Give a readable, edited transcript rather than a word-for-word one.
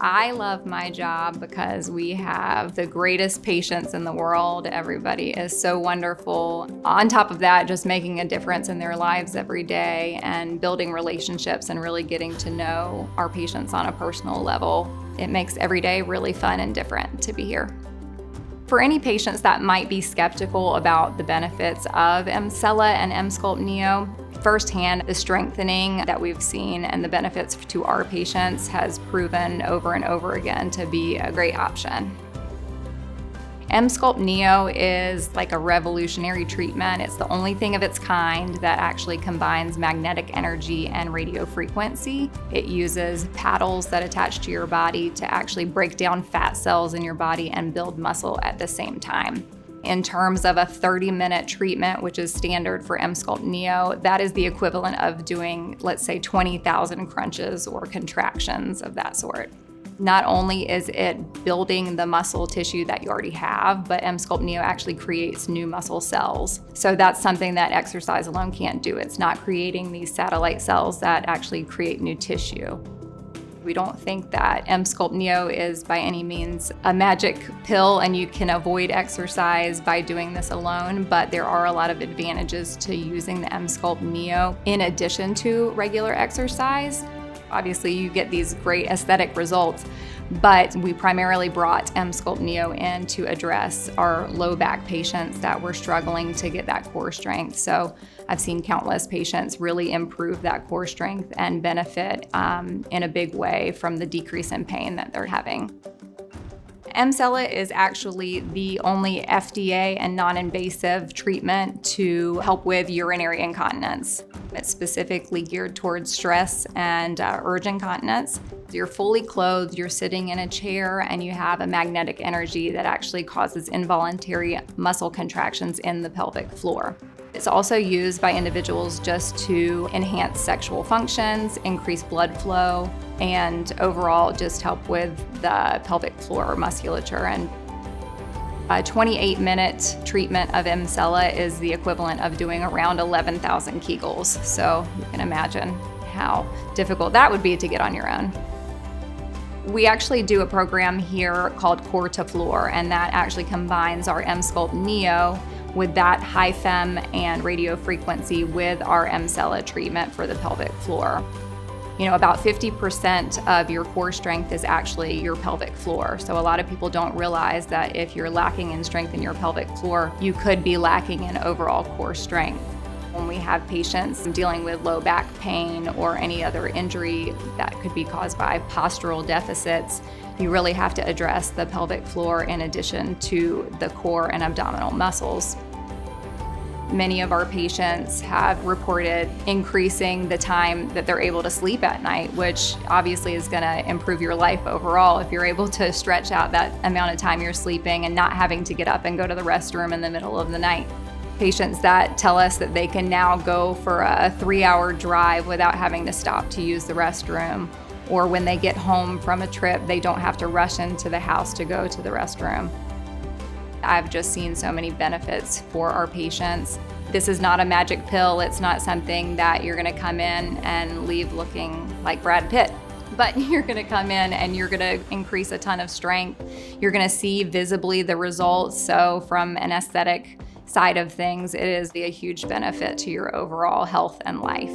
I love my job because we have the greatest patients in the world. Everybody is so wonderful. On top of that, just making a difference in their lives every day and building relationships and really getting to know our patients on a personal level. It makes every day really fun and different to be here. For any patients that might be skeptical about the benefits of Emsella and EmsculptNEO, firsthand, the strengthening that we've seen and the benefits to our patients has proven over and over again to be a great option. EmsculptNEO is like a revolutionary treatment. It's the only thing of its kind that actually combines magnetic energy and radio frequency. It uses paddles that attach to your body to actually break down fat cells in your body and build muscle at the same time. In terms of a 30-minute treatment, which is standard for EmsculptNEO, that is the equivalent of doing, let's say, 20,000 crunches or contractions of that sort. Not only is it building the muscle tissue that you already have, but EmsculptNEO actually creates new muscle cells. So that's something that exercise alone can't do. It's not creating these satellite cells that actually create new tissue. We don't think that EmsculptNEO is by any means a magic pill and you can avoid exercise by doing this alone, but there are a lot of advantages to using the EmsculptNEO in addition to regular exercise. Obviously, you get these great aesthetic results, but we primarily brought EmsculptNEO in to address our low back patients that were struggling to get that core strength. So I've seen countless patients really improve that core strength and benefit in a big way from the decrease in pain that they're having. Emsella is actually the only FDA and non-invasive treatment to help with urinary incontinence. It's specifically geared towards stress and urge incontinence. You're fully clothed, you're sitting in a chair, and you have a magnetic energy that actually causes involuntary muscle contractions in the pelvic floor. It's also used by individuals just to enhance sexual functions, increase blood flow, and overall just help with the pelvic floor musculature. And a 28-minute treatment of Emsella is the equivalent of doing around 11,000 Kegels. So you can imagine how difficult that would be to get on your own. We actually do a program here called Core to Floor, and that actually combines our EmsculptNEO with that high fem and radio frequency with our Emsella treatment for the pelvic floor. You know, about 50% of your core strength is actually your pelvic floor. So a lot of people don't realize that if you're lacking in strength in your pelvic floor, you could be lacking in overall core strength. When we have patients dealing with low back pain or any other injury that could be caused by postural deficits, you really have to address the pelvic floor in addition to the core and abdominal muscles. Many of our patients have reported increasing the time that they're able to sleep at night, which obviously is going to improve your life overall if you're able to stretch out that amount of time you're sleeping and not having to get up and go to the restroom in the middle of the night. Patients that tell us that they can now go for a 3-hour drive without having to stop to use the restroom, or when they get home from a trip, they don't have to rush into the house to go to the restroom. I've just seen so many benefits for our patients. This is not a magic pill. It's not something that you're going to come in and leave looking like Brad Pitt. But you're going to come in and you're going to increase a ton of strength. You're going to see visibly the results. So from an aesthetic side of things, it is a huge benefit to your overall health and life.